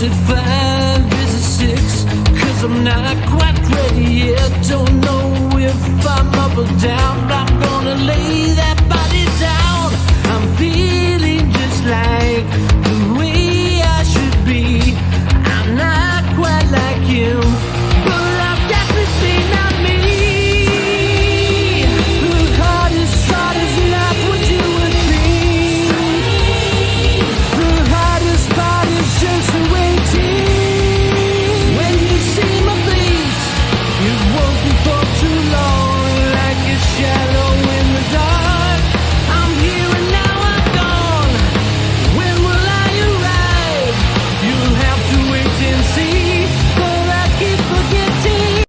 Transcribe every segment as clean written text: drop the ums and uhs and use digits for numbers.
it 5? Is it 6? 'Cause I'm not quite ready yet. Don't know if I'm up or down. I'm gonna lay that body down. I'm feeling just like the way I should be. I'm not quite like you, but I've got to say not me. The hardest part is not what you would think. The hardest part is just waiting. When you see my face, it won't be for too long, like a shadow in the dark. I'm here and now I'm gone. When will I arrive? You'll have to wait and see, but I keep forgetting.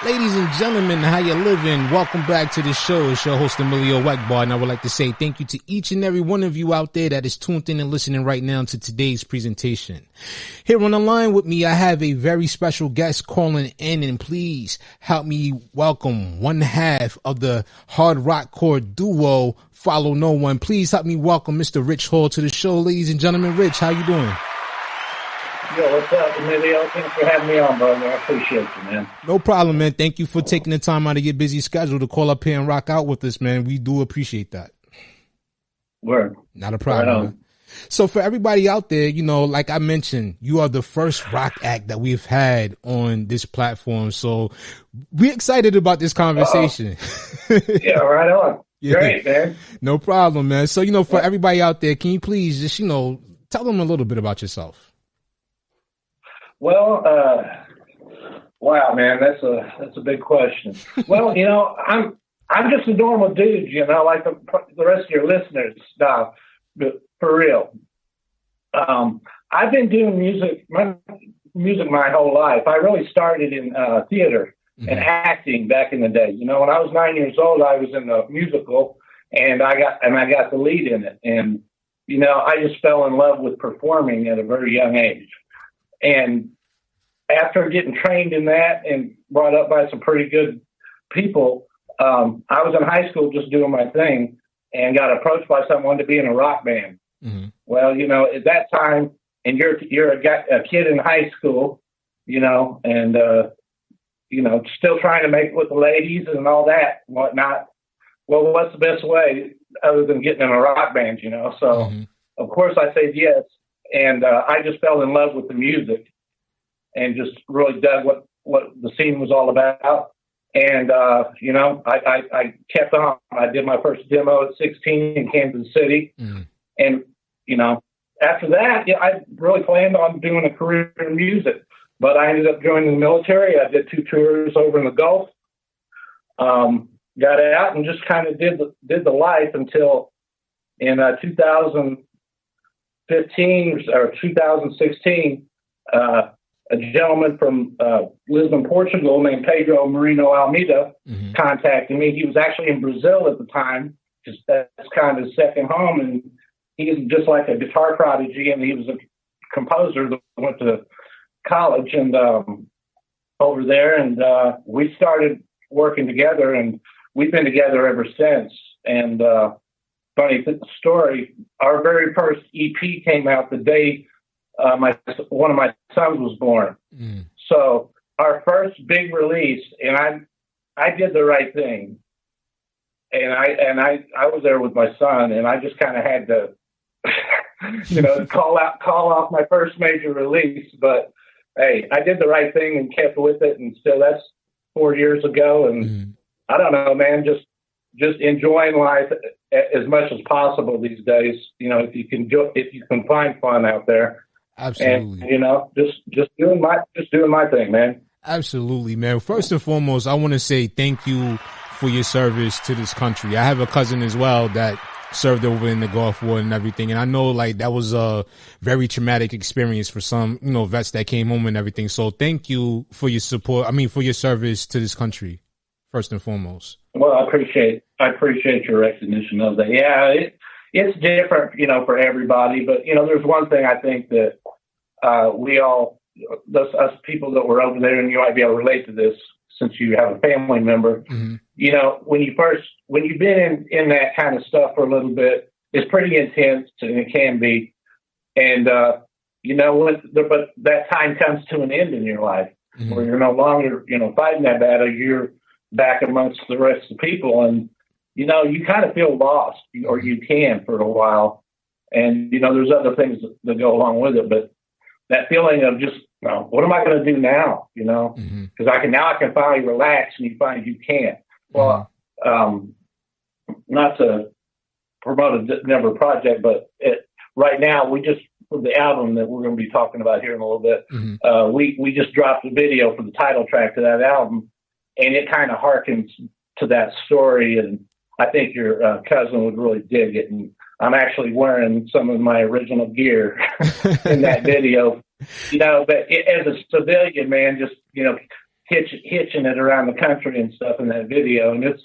Ladies and gentlemen, how you living? Welcome back to the show. It's your host, Emelio Egbar, and I would like to say thank you to each and every one of you out there that is tuned in and listening right now to today's presentation. Here on the line with me, I have a very special guest calling in, and please help me welcome one half of the hard rock core duo, Follow No One. Please help me welcome Mr. Rich Hall to the show. Ladies and gentlemen, Rich, how you doing? Yo, what's up, Emilio? Thanks for having me on, brother. I appreciate you, man. No problem, man. Thank you for taking the time out of your busy schedule to call up here and rock out with us, man. We do appreciate that. Word. Not a problem. Right. So for everybody out there, you know, like I mentioned, you are the first rock act that we've had on this platform. So we're excited about this conversation. Yeah, right on. Yeah. Great, man. No problem, man. So, you know, for everybody out there, can you please just, you know, tell them a little bit about yourself? Well, wow, man, that's a big question. Well, you know, I'm just a normal dude, you know, like the rest of your listeners. Now, for real. I've been doing music my whole life. I really started in theater and acting back in the day. You know, when I was 9 years old, I was in a musical, and I got the lead in it. And you know, I just fell in love with performing at a very young age. And after getting trained in that and brought up by some pretty good people, I was in high school just doing my thing and got approached by someone to be in a rock band. Mm-hmm. Well, you know, at that time, and you're a kid in high school, you know, and, you know, still trying to make it with the ladies and all that and whatnot. Well, what's the best way other than getting in a rock band, you know? So, of course, I said yes. And I just fell in love with the music and just really dug what the scene was all about. And, you know, I kept on. I did my first demo at 16 in Kansas City. And, you know, after that, yeah, I really planned on doing a career in music. But I ended up joining the military. I did 2 tours over in the Gulf. Got out and just kind of did the life until in 2015 or 2016, a gentleman from Lisbon, Portugal, named Pedro Marino Almeida contacted me. He was actually in Brazil at the time, because that's kind of his second home, and he's just like a guitar prodigy, and he was a composer that went to college and over there, and we started working together, and we've been together ever since. And funny story, our very first EP came out the day one of my sons was born. So our first big release, and I did the right thing, and I was there with my son, and I just kind of had to, you know, call off my first major release. But hey, I did the right thing and kept with it, and still that's 4 years ago, and I don't know, man, just enjoying life as much as possible these days. You know, if you can find fun out there. Absolutely. And, you know, just doing my thing, man. Absolutely, man. First and foremost, I want to say thank you for your service to this country. I have a cousin as well that served over in the Gulf War and everything. And I know like that was a very traumatic experience for some, vets that came home and everything. So thank you for your support. I mean, for your service to this country, first and foremost. Well, I appreciate your recognition of that. Yeah, it's different, for everybody. But, there's one thing I think that we all, us people that were over there, and you might be able to relate to this since you have a family member, mm-hmm. When you've been in that kind of stuff for a little bit, it's pretty intense, and it can be. And, but that time comes to an end in your life mm-hmm. where you're no longer, fighting that battle. You're back amongst the rest of the people, and, you kind of feel lost, or you can for a while. And, there's other things that go along with it, but that feeling of just, what am I going to do now? Because mm-hmm. I can finally relax, and you find you can't. Well, not to promote a never project, but right now for the album that we're going to be talking about here in a little bit, mm-hmm. We just dropped a video for the title track to that album, and it kind of harkens to that story. And I think your cousin would really dig it. And I'm actually wearing some of my original gear in that video. But as a civilian, man, just, hitching it around the country and stuff in that video. And it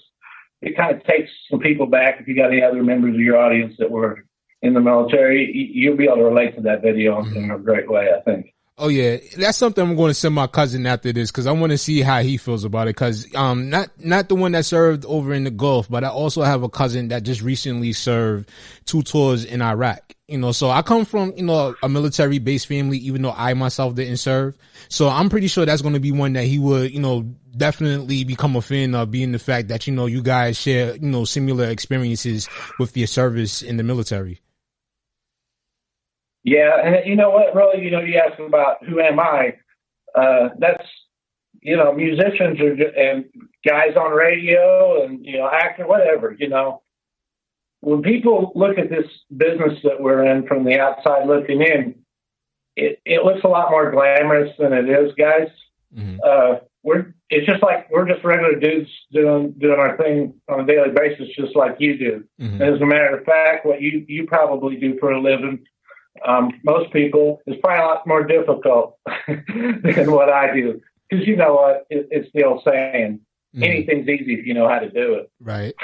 kind of takes some people back. If you got any other members of your audience that were in the military, you'll be able to relate to that video in a great way, I think. Oh yeah, that's something I'm going to send my cousin after this because I want to see how he feels about it. Because not the one that served over in the Gulf, but I also have a cousin that just recently served 2 tours in Iraq. So I come from a military based family, even though I myself didn't serve. So I'm pretty sure that's going to be one that he would definitely become a fan of, being the fact that you guys share similar experiences with your service in the military. Yeah, and you know what, really, you asked about who am I? That's, musicians and guys on radio and, actor, whatever, When people look at this business that we're in from the outside looking in, it looks a lot more glamorous than it is, guys. Mm-hmm. It's just like we're just regular dudes doing our thing on a daily basis, just like you do. Mm-hmm. And as a matter of fact, what you probably do for a living, most people, is probably a lot more difficult than what I do. Because you know what? It's the old saying, anything's easy if you know how to do it. Right.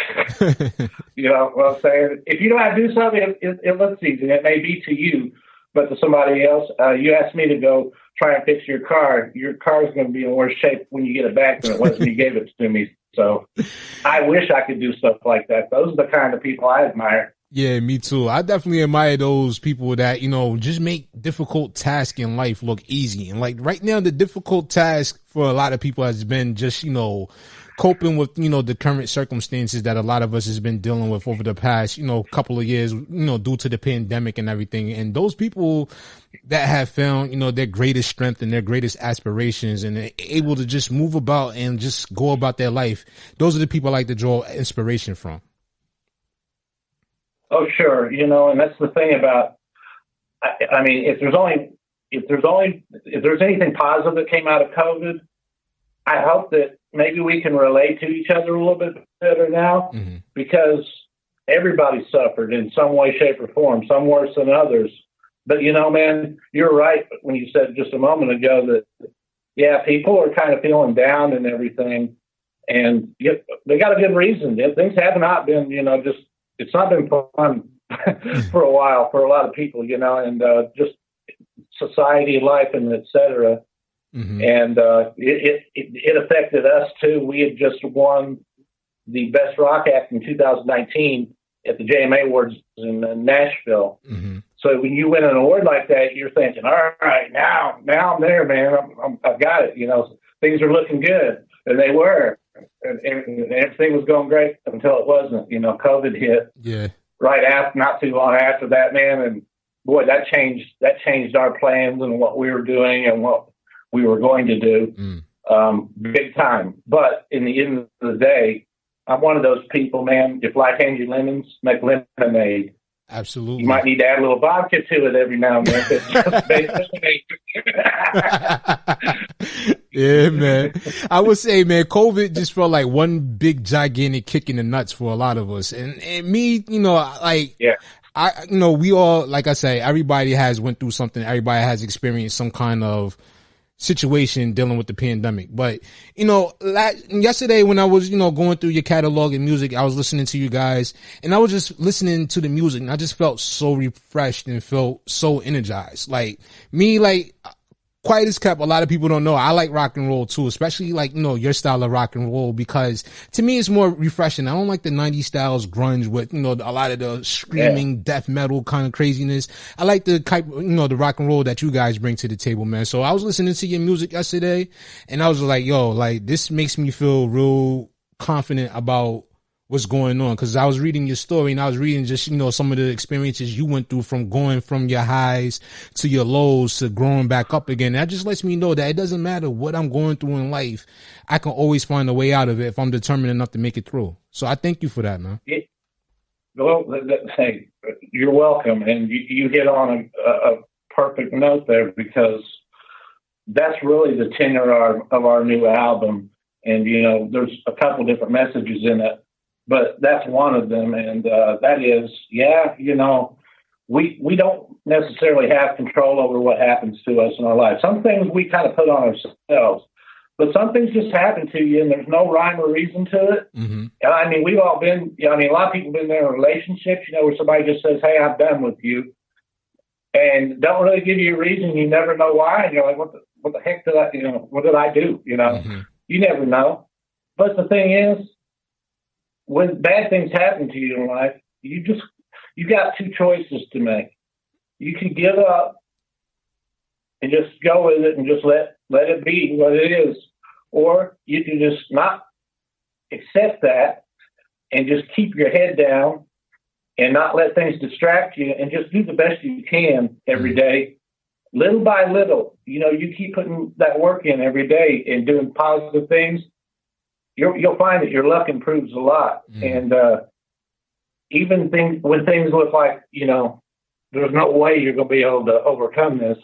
You know what I'm saying? If you know how to do something, it looks easy. It may be to you, but to somebody else, you asked me to go try and fix your car. Your car is going to be in worse shape when you get it back than it was when you gave it to me. So I wish I could do stuff like that. Those are the kind of people I admire. Yeah, me too. I definitely admire those people that, just make difficult tasks in life look easy. And like right now, the difficult task for a lot of people has been just, coping with, the current circumstances that a lot of us has been dealing with over the past, couple of years, due to the pandemic and everything. And those people that have found, their greatest strength and their greatest aspirations and are able to just move about and just go about their life, those are the people I like to draw inspiration from. Oh, sure. And that's the thing about, I mean, if there's anything positive that came out of COVID, I hope that maybe we can relate to each other a little bit better now, because everybody suffered in some way, shape, or form, some worse than others. But, man, you're right when you said just a moment ago that, yeah, people are kind of feeling down and everything. And they got a good reason. Things have not been, it's not been fun for a while for a lot of people, and just society, life, and et cetera. And it affected us too. We had just won the Best Rock Act in 2019 at the JMA Awards in Nashville. So when you win an award like that, you're thinking, all right, now I'm there, man. I've got it. Things are looking good, and they were. And everything was going great until it wasn't. COVID hit. Yeah. Right after, not too long after that, man, and boy, that changed our plans and what we were doing and what we were going to do, big time. But in the end of the day, I'm one of those people, man. If life hands you lemons, make lemonade. Absolutely. You might need to add a little vodka to it every now and then. It's just Yeah, man. I would say, man, COVID just felt like one big gigantic kick in the nuts for a lot of us. And me, like, yeah. we all, like I say, everybody has went through something. Everybody has experienced some kind of situation dealing with the pandemic. But, yesterday when I was, going through your catalog and music, I was listening to you guys and I was just listening to the music and I just felt so refreshed and felt so energized. Like me, like, quiet as kept, a lot of people don't know I like rock and roll too, especially like, your style of rock and roll, because to me it's more refreshing. I don't like the 90s styles grunge with, a lot of the screaming death metal kind of craziness. I like the type, the rock and roll that you guys bring to the table, man. So I was listening to your music yesterday and I was like, yo, like this makes me feel real confident about what's going on. Cause I was reading your story and I was reading just, some of the experiences you went through from going from your highs to your lows to growing back up again. That just lets me know that it doesn't matter what I'm going through in life. I can always find a way out of it if I'm determined enough to make it through. So I thank you for that, man. Hey, you're welcome. And you hit on a perfect note there, because that's really the tenor of our new album. And, there's a couple different messages in it, but that's one of them. And that is, we don't necessarily have control over what happens to us in our life. Some things we kind of put on ourselves, but some things just happen to you and there's no rhyme or reason to it. Mm-hmm. And I mean, we've all been, a lot of people have been in relationships, where somebody just says, hey, I'm done with you. And don't really give you a reason. You never know why. And you're like, what the heck did I, what did I do? Mm-hmm. You never know. But the thing is, when bad things happen to you in life, you got two choices to make. You can give up and just go with it and just let it be what it is. Or you can just not accept that and just keep your head down and not let things distract you and just do the best you can every day, little by little. You keep putting that work in every day and doing positive things. You'll find that your luck improves a lot. And even when things look like, there's no way you're going to be able to overcome this,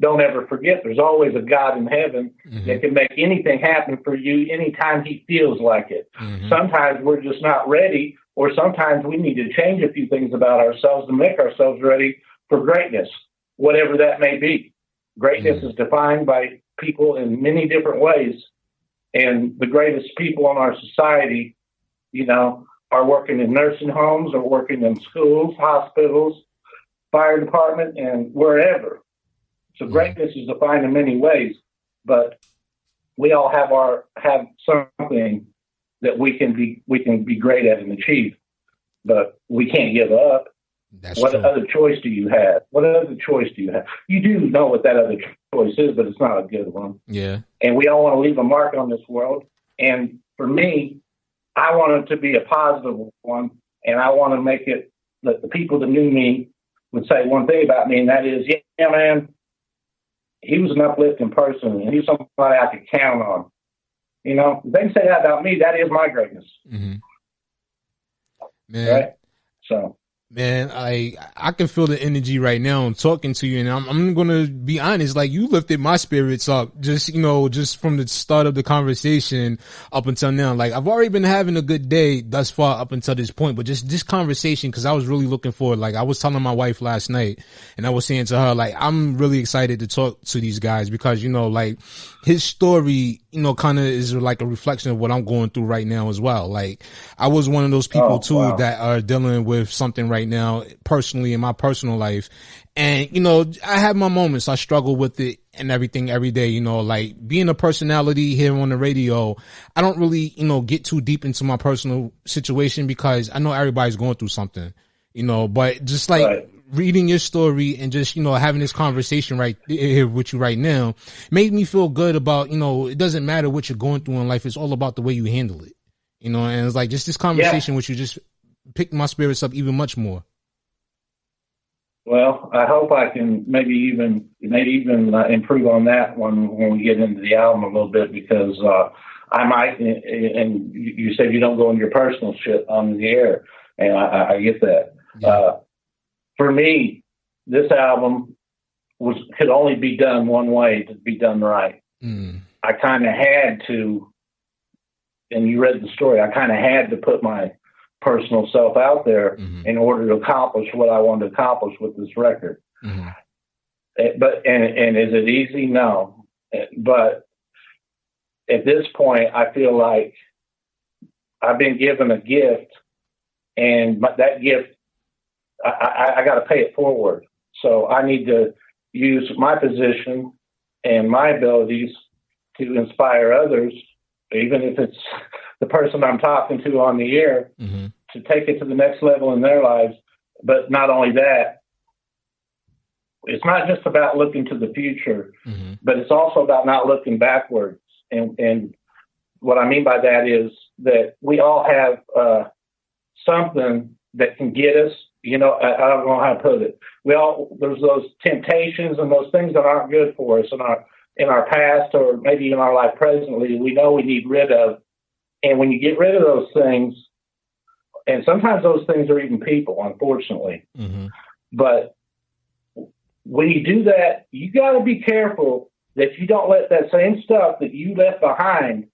don't ever forget there's always a God in heaven that can make anything happen for you anytime he feels like it. Sometimes we're just not ready, or sometimes we need to change a few things about ourselves to make ourselves ready for greatness, whatever that may be. Greatness is defined by people in many different ways. And the greatest people in our society, are working in nursing homes or working in schools, hospitals, fire department, and wherever. So greatness is defined in many ways, but we all have something that we can be great at and achieve, but we can't give up. What other choice do you have? What other choice do you have? You do know what that other choice is, but it's not a good one. Yeah. And we all want to leave a mark on this world. And for me, I want it to be a positive one. And I want to make it that the people that knew me would say one thing about me, and that is, yeah, man, he was an uplifting person, and he was somebody I could count on. If they can say that about me, that is my greatness. Mm-hmm. Man. Right? So. Man, I can feel the energy right now. I'm talking to you, and I'm gonna be honest. Like, you lifted my spirits up, just from the start of the conversation up until now. Like, I've already been having a good day thus far up until this point, but just this conversation, because I was really looking forward. Like, I was telling my wife last night, and I was saying to her, like, I'm really excited to talk to these guys because, like, his story, kind of is like a reflection of what I'm going through right now as well. Like, I was one of those people too that are dealing with something right now personally in my personal life. And, I have my moments. I struggle with it and everything every day, like being a personality here on the radio. I don't really, get too deep into my personal situation because I know everybody's going through something, but just like reading your story and just, having this conversation right here with you right now made me feel good about, it doesn't matter what you're going through in life. It's all about the way you handle it, and it's like just this conversation with you just picked my spirits up even much more. Well, I hope I can maybe even improve on that when we get into the album a little bit, because I might, and you said you don't go into your personal shit on the air, and I get that. Yeah. for me, this album could only be done one way to be done right. I kind of had to, and you read the story, I kind of had to put my personal self out there in order to accomplish what I wanted to accomplish with this record. But is it easy? No. But at this point, I feel like I've been given a gift, and that gift, I got to pay it forward. So I need to use my position and my abilities to inspire others, even if it's the person I'm talking to on the air, to take it to the next level in their lives. But not only that, it's not just about looking to the future, but it's also about not looking backwards. And what I mean by that is that we all have something that can get us. I don't know how to put it. There's those temptations and those things that aren't good for us in our past, or maybe in our life presently, we know we need rid of. And when you get rid of those things, and sometimes those things are even people, unfortunately, but when you do that, you got to be careful that you don't let that same stuff that you left behind.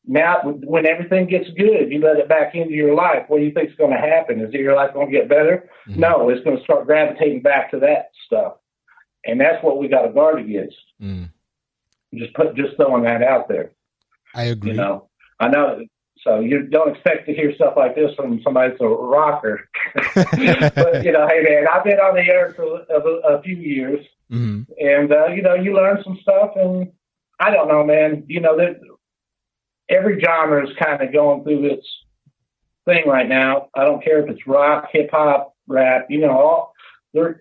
Now, when everything gets good, you let it back into your life. What do you think is going to happen? Is your life going to get better? No, it's going to start gravitating back to that stuff. And that's what we got to guard against. Just throwing that out there. I agree. I know. So you don't expect to hear stuff like this from somebody that's a rocker. But, hey, man, I've been on the air for a few years. And, you learn some stuff. And I don't know, man, that every genre is kind of going through its thing right now. I don't care if it's rock, hip hop, rap, there's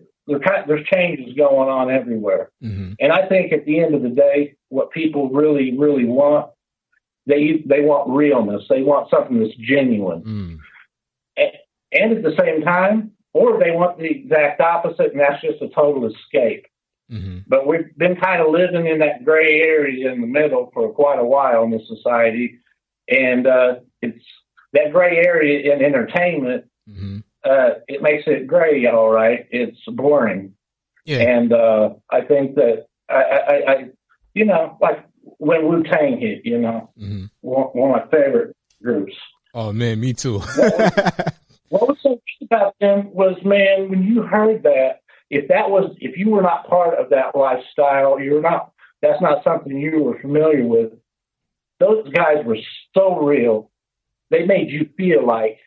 changes going on everywhere. And I think at the end of the day, what people really, really want, they want realness. They want something that's genuine. And at the same time, or they want the exact opposite, and that's just a total escape. But we've been kind of living in that gray area in the middle for quite a while in this society. And it's that gray area in entertainment, it makes it gray, all right. It's boring. Yeah. And I think that, I like when Wu-Tang hit, one of my favorite groups. Oh, man, me too. What was so good about them was, man, when you heard that, if you were not part of that lifestyle, that's not something you were familiar with. Those guys were so real. They made you feel like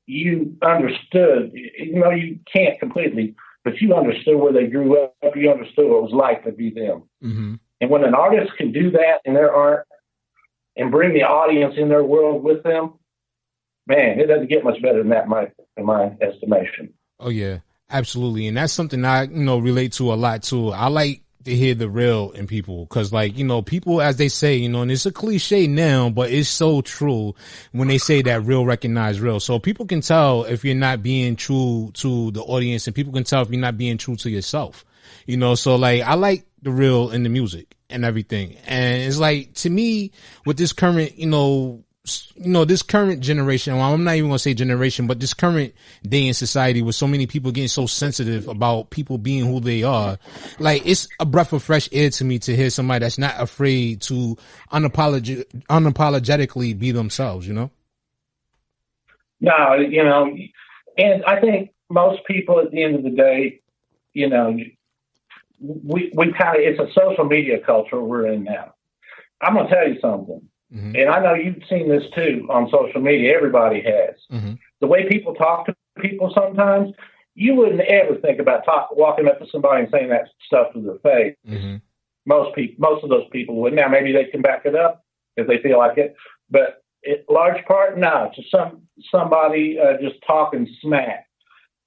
you understood, you can't completely, but you understood where they grew up. You understood what it was like to be them. And when an artist can do that in their art and bring the audience in their world with them, man, it doesn't get much better than that in my estimation. Oh, yeah, absolutely. And that's something I, relate to a lot, too. I like to hear the real in people because, people, as they say, and it's a cliche now, but it's so true when they say that real recognize real. So people can tell if you're not being true to the audience, and people can tell if you're not being true to yourself. So I like the real in the music and everything. And it's to me, with this current, this current generation, well, I'm not even going to say generation, but this current day in society with so many people getting so sensitive about people being who they are, it's a breath of fresh air to me to hear somebody that's not afraid to unapologetically be themselves, No, and I think most people at the end of the day, we kind of, it's a social media culture we're in now. I'm going to tell you something. And I know you've seen this too on social media. Everybody has. The way people talk to people sometimes, you wouldn't ever think about walking up to somebody and saying that stuff to their face. Most of those people would. Now, maybe they can back it up if they feel like it. But large part, no. It's just somebody just talking smack.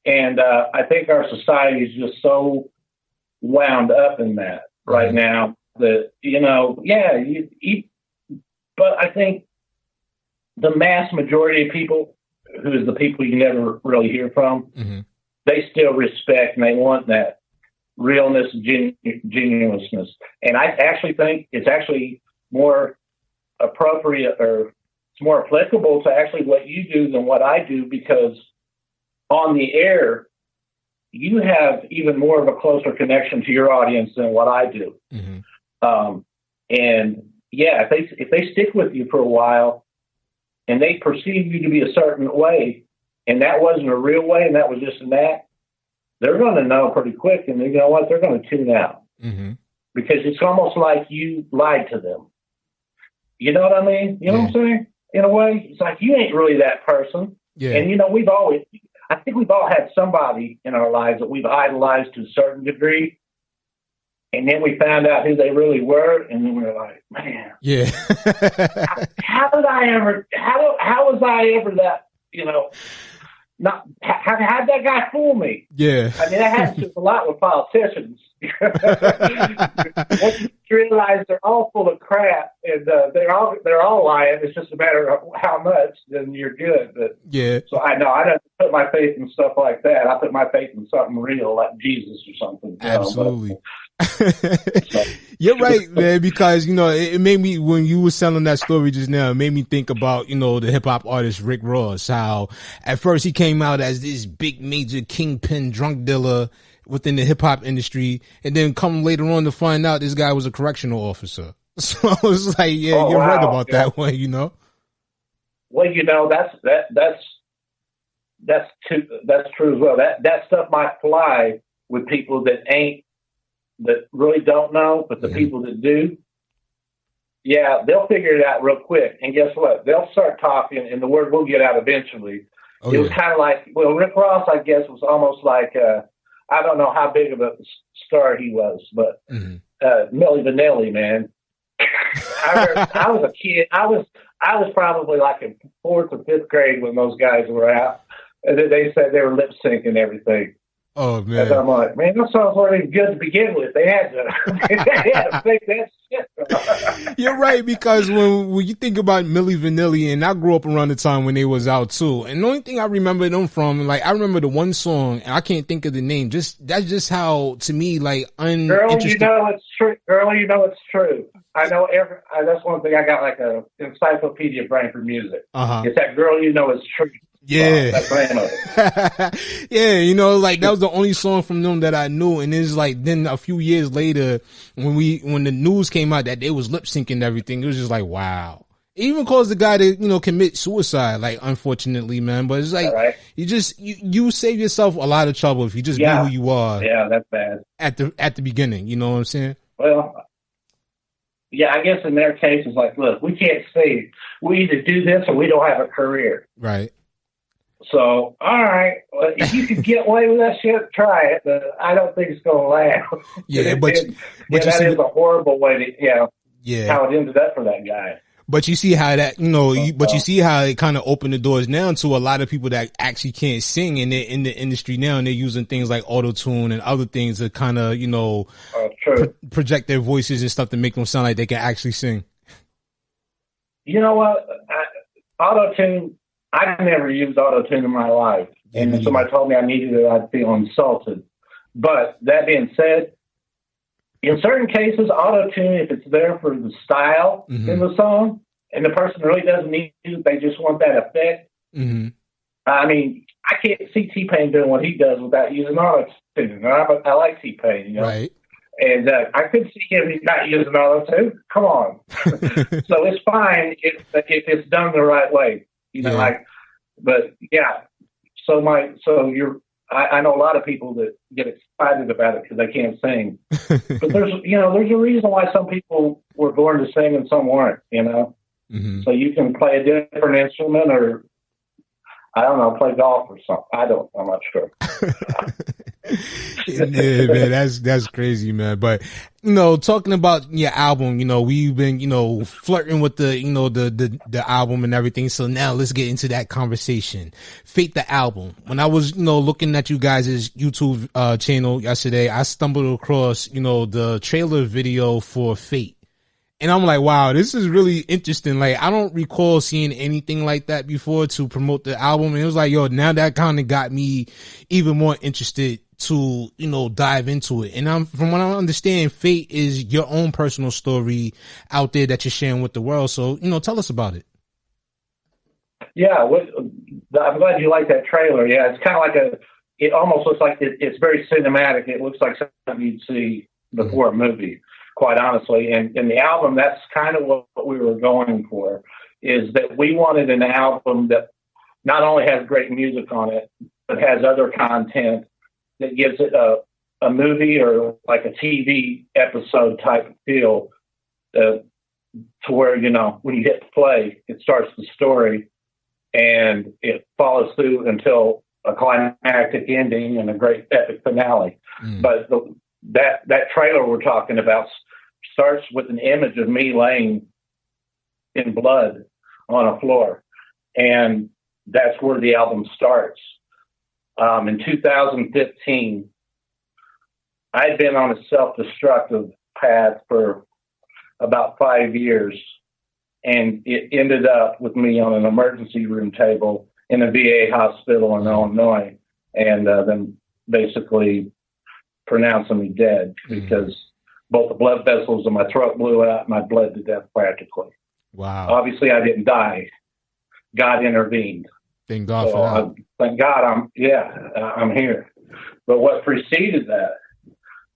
And I think our society is just so wound up in that right now that, but I think the mass majority of people, who is the people you never really hear from, they still respect and they want that realness and genuineness. And I actually think it's actually more appropriate, or it's more applicable to actually what you do than what I do, because on the air, you have even more of a closer connection to your audience than what I do. And yeah, if they stick with you for a while and they perceive you to be a certain way, and that wasn't a real way, and that was just an act, they're going to know pretty quick, and you know what? They're going to tune out because it's almost like you lied to them. You know what I mean? You know what I'm saying? In a way, it's like you ain't really that person. Yeah. And you know, I think we've all had somebody in our lives that we've idolized to a certain degree, and then we found out who they really were, and then we were like, man, yeah. how was I ever that, you know, not, how'd that guy fool me? Yeah. I mean, that happens a lot with politicians. Once you realize they're all full of crap and they're all lying, it's just a matter of how much, then you're good. But yeah. So I know I don't put my faith in stuff like that. I put my faith in something real, like Jesus or something. Absolutely. You're right, man, because, you know, it made me, when you were telling that story just now, it made me think about, you know, the hip hop artist Rick Ross, how at first he came out as this big major kingpin drunk dealer within the hip hop industry, and then come later on to find out this guy was a correctional officer. So I was like, yeah, you're right about that one, you know? Well, you know, that's true as well. That stuff might fly with people that really don't know, but the people that do, yeah, they'll figure it out real quick. And guess what? They'll start talking, and the word will get out eventually. It was kind of like, well, Rick Ross, I guess, was almost like, I don't know how big of a star he was, but Milli Vanilli, man. I was a kid. I was probably like in 4th or 5th grade when those guys were out, and then they said they were lip syncing everything. Oh man! And I'm like, man, those songs weren't even good to begin with. They had to fake that shit. You're right, because when you think about Milli Vanilli, and I grew up around the time when they was out too, and the only thing I remember them from, like, I remember the one song, and I can't think of the name. That's just how, to me, like, uninteresting. Girl, you know it's true. Girl, you know it's true. I know that's one thing. I got like a encyclopedia brain for music. It's that girl, you know it's true. Yeah. That's the name of it. Yeah, you know, like, that was the only song from them that I knew. And it's like, then a few years later, when the news came out that they was lip syncing everything, it was just like, wow. It even caused the guy to, you know, commit suicide, like, unfortunately, man. But it's like, you save yourself a lot of trouble if you just be who you are. Yeah, that's bad. At the beginning, you know what I'm saying? Well, yeah, I guess in their case, it's like, look, we can't say we either do this or we don't have a career. Right. So, all right, well, if you could get away with that shit, try it. But I don't think it's going to last. Yeah, but that is a horrible way to, how it ended up for that guy. But you see how that, you know, you see how it kind of opened the doors now to a lot of people that actually can't sing, and they're in the industry now, and they're using things like auto-tune and other things to kind of, you know, project their voices and stuff to make them sound like they can actually sing. You know what? Auto-tune, I've never used auto-tune in my life. And if somebody told me I needed it, I'd feel insulted. But that being said, in certain cases, auto-tune, if it's there for the style in the song, and the person really doesn't need it, they just want that effect. I mean, I can't see T-Pain doing what he does without using auto-tune. I like T-Pain, you know. Right. And I could see him not using auto-tune. Come on. So it's fine if it's done the right way. You know, but yeah. I know a lot of people that get excited about it because they can't sing. But there's a reason why some people were born to sing and some weren't, you know. So you can play a different instrument, or I don't know, play golf or something. I'm not sure. Yeah, man, that's crazy, man. But, you know, talking about your album, you know, we've been, you know, flirting with the, you know, the album and everything. So now let's get into that conversation. Fate, the album. When I was, you know, looking at you guys' YouTube channel yesterday, I stumbled across, you know, the trailer video for Fate. And I'm like, wow, this is really interesting. Like, I don't recall seeing anything like that before to promote the album. And it was like, yo, now that kind of got me even more interested to, you know, dive into it. And from what I understand, Fate is your own personal story out there that you're sharing with the world. So, you know, tell us about it. Yeah, I'm glad you like that trailer. Yeah, it's kind of like it almost looks like it's very cinematic. It looks like something you'd see before a movie, quite honestly. And the album, that's kind of what we were going for, is that we wanted an album that not only has great music on it, but has other content that gives it a movie or like a TV episode type feel, to where, you know, when you hit play, it starts the story and it follows through until a climactic ending and a great epic finale. But that trailer we're talking about starts with an image of me laying in blood on a floor. And that's where the album starts. In 2015, I'd been on a self-destructive path for about 5 years, and it ended up with me on an emergency room table in a VA hospital in Illinois, and then basically pronouncing me dead because both the blood vessels in my throat blew out and I bled to death practically. Wow. Obviously, I didn't die. God intervened. Thank God for that. Thank God I'm here. But what preceded that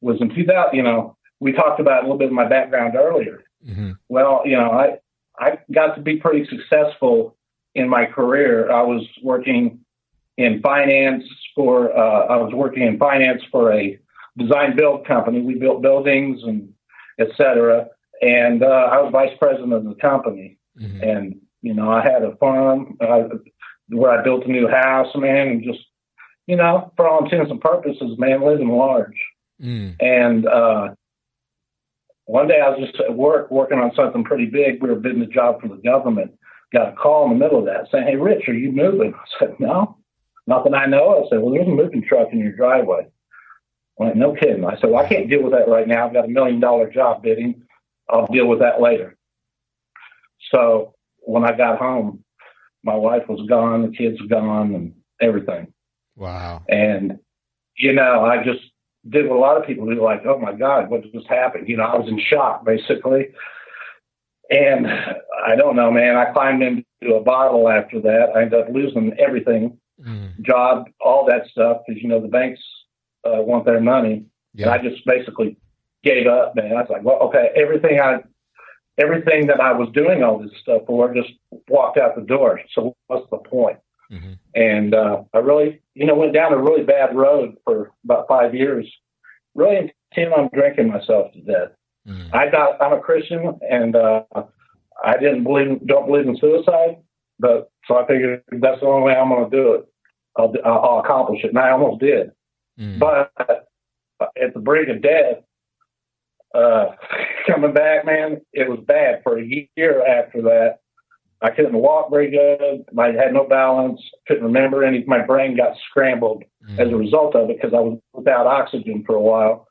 was in 2000, you know, we talked about a little bit of my background earlier. Well, you know, I got to be pretty successful in my career. I was working in finance for a design build company. We built buildings and et cetera. And I was vice president of the company. And, you know, I had a farm where I built a new house, man, and just, you know, for all intents and purposes, man, living large. And one day I was just at work working on something pretty big. We were bidding a job for the government. Got a call in the middle of that saying, "Hey, Rich, are you moving?" I said, "No, nothing I know." I said, "Well, there's a moving truck in your driveway." I went, "No kidding." I said, "Well, I can't deal with that right now. I've got $1 million job bidding. I'll deal with that later." So when I got home, my wife was gone, the kids were gone, and everything. Wow. And, you know, I just did what a lot of people do, like, "Oh my God, what just happened?" You know, I was in shock, basically. And I don't know, man, I climbed into a bottle after that. I ended up losing everything, job, all that stuff, because, you know, the banks want their money. And I just basically gave up, man. I was like, well, okay, everything that I was doing all this stuff for just walked out the door. So what's the point? And I really, you know, went down a really bad road for about 5 years, really until I'm drinking myself to death. I'm a Christian, and I don't believe in suicide, but so I figured that's the only way I'm going to do it. I'll accomplish it, and I almost did. But at the brink of death, coming back, man, it was bad. For a year after that, I couldn't walk very good. I had no balance. Couldn't remember any. My brain got scrambled as a result of it because I was without oxygen for a while,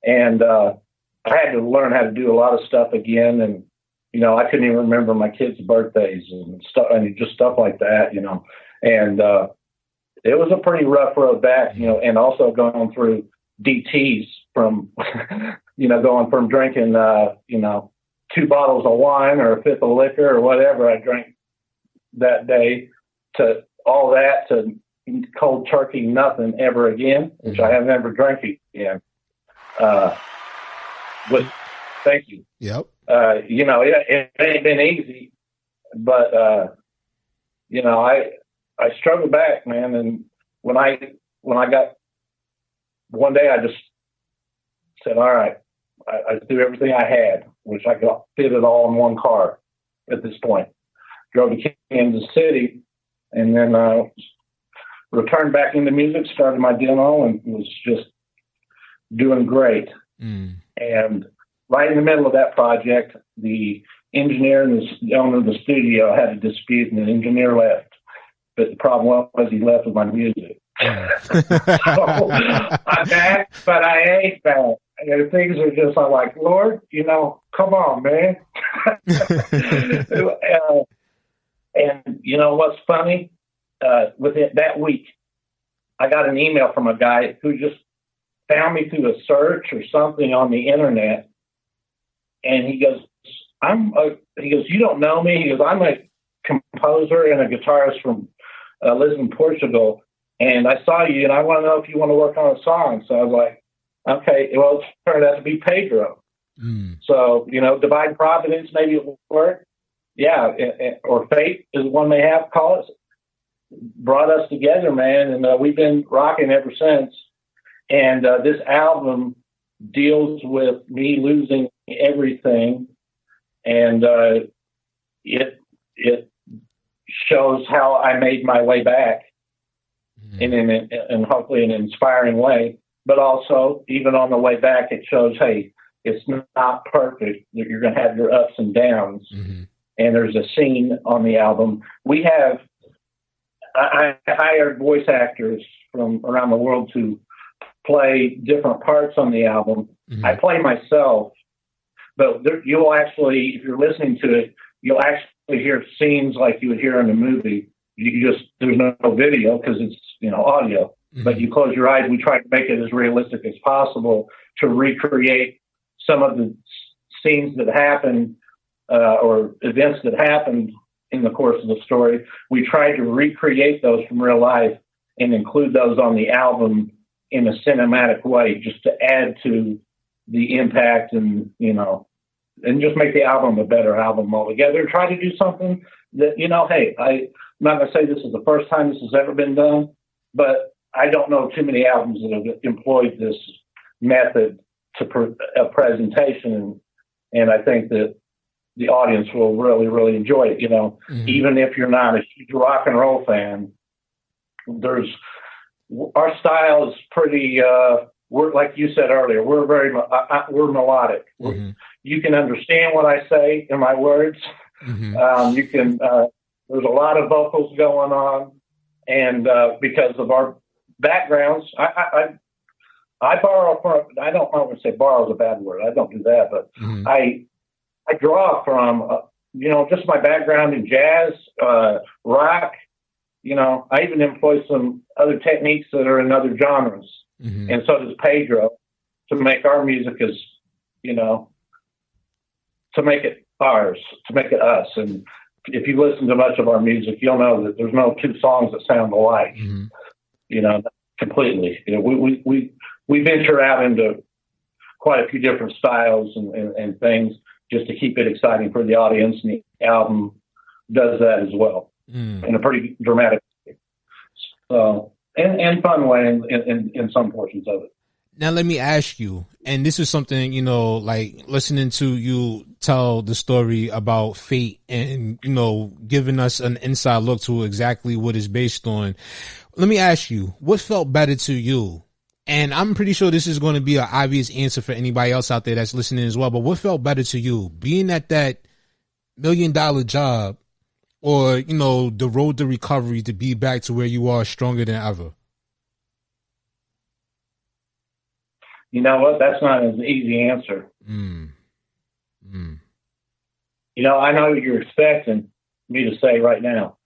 and I had to learn how to do a lot of stuff again. And you know, I couldn't even remember my kids' birthdays and stuff. I mean, just stuff like that, you know. And it was a pretty rough road back, you know. And also going through DTs from, you know, going from drinking, you know, 2 bottles of wine or a fifth of liquor or whatever I drank that day, to all that, to cold turkey nothing ever again, which I have never drank again. Thank you. Yep. You know, it ain't been easy, but you know, I struggled back, man. And when I got one day, I just said, all right, I threw everything I had, which I got fitted all in one car at this point. Drove to Kansas City, and then returned back into music, started my demo, and was just doing great. And right in the middle of that project, the engineer and the owner of the studio had a dispute, and the engineer left. But the problem was he left with my music. So I'm back, but I ain't back. And things are just, I'm like, Lord, you know, come on, man. And you know what's funny? Within that week, I got an email from a guy who just found me through a search or something on the internet. And he goes, you don't know me? He goes, I'm a composer and a guitarist from lives in Portugal, and I saw you, and I want to know if you want to work on a song. So I was like, okay, well, it turned out to be Pedro. So, divine providence, maybe it will work. Yeah, or fate is one they have, call it. Brought us together, man, and we've been rocking ever since. And this album deals with me losing everything, and it shows how I made my way back in hopefully an inspiring way. But also, even on the way back, it shows, hey, it's not perfect. You're going to have your ups and downs. And there's a scene on the album. I hired voice actors from around the world to play different parts on the album. I play myself, but you'll actually, if you're listening to it, you'll actually hear scenes like you would hear in a movie. There's no video because it's, audio, but you close your eyes. We try to make it as realistic as possible to recreate some of the scenes that happened or events that happened in the course of the story. We tried to recreate those from real life and include those on the album in a cinematic way, just to add to the impact and just make the album a better album altogether. Try to do something that, hey, I'm not going to say this is the first time this has ever been done, but I don't know too many albums that have employed this method to a presentation. And I think that the audience will really, really enjoy it. Even if you're not a huge rock and roll fan, our style is pretty, we're, like you said earlier, we're we're melodic. You can understand what I say in my words. You can, there's a lot of vocals going on, and because of our backgrounds, I borrow from, I want to say borrow is a bad word. I don't do that, but I draw from, just my background in jazz, rock. I even employ some other techniques that are in other genres. And so does Pedro, to make our music as, to make it ours, to make it us. And if you listen to much of our music, you'll know that there's no two songs that sound alike, completely. We venture out into quite a few different styles and things just to keep it exciting for the audience. And the album does that as well in a pretty dramatic way. So, and fun way in some portions of it. Now, let me ask you, and this is something, like listening to you tell the story about fate and, giving us an inside look to exactly what it's based on. Let me ask you, what felt better to you? And I'm pretty sure this is going to be an obvious answer for anybody else out there that's listening as well. But what felt better to you, being at that $1 million job or, the road to recovery to be back to where you are stronger than ever? You know what? That's not an easy answer. I know what you're expecting me to say right now.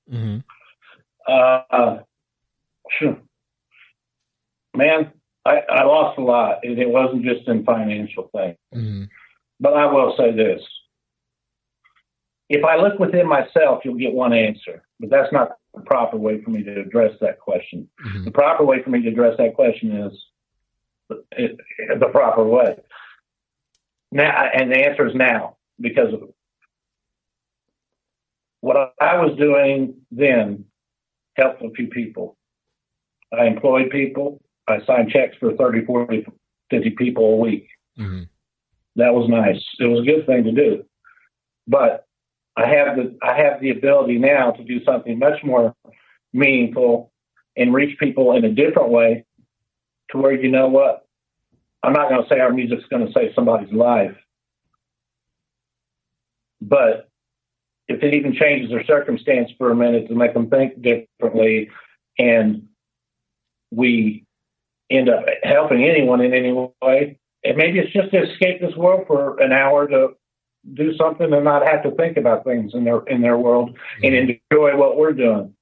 Man, I lost a lot. It wasn't just in financial things. But I will say this. If I look within myself, you'll get one answer. But that's not the proper way for me to address that question. The proper way for me to address that question is the proper way. Now, and the answer is now, because of what I was doing then helped a few people. I employed people. I signed checks for 30, 40, 50 people a week. That was nice. It was a good thing to do. But I have the ability now to do something much more meaningful and reach people in a different way, to where, you know what? I'm not going to say our music's going to save somebody's life, but if it even changes their circumstance for a minute to make them think differently, and we end up helping anyone in any way, and maybe it's just to escape this world for an hour, to do something and not have to think about things in their world and enjoy what we're doing,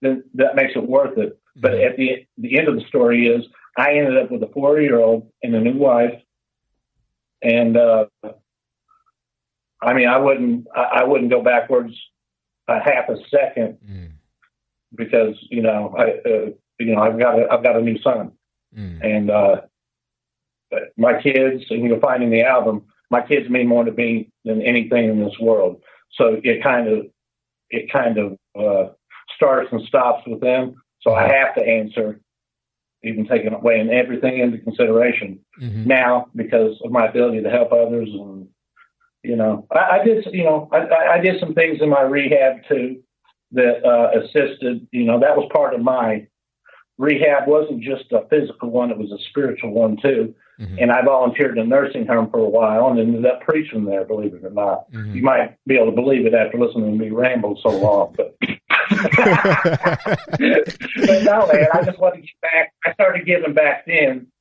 then that makes it worth it. But at the end of the story is, I ended up with a 4-year-old and a new wife. And, I wouldn't go backwards a half a second because I've got a new son, and my kids, and you'll find in the album, my kids mean more to me than anything in this world. So it kind of starts and stops with them. So I have to answer, even taking away and everything into consideration now because of my ability to help others. And I did some things in my rehab too that assisted. That was part of my rehab. Wasn't just a physical one; it was a spiritual one too. And I volunteered in a nursing home for a while and ended up preaching there, believe it or not. You might be able to believe it after listening to me ramble so long. But, but no, man, I just want to get back. I started giving back then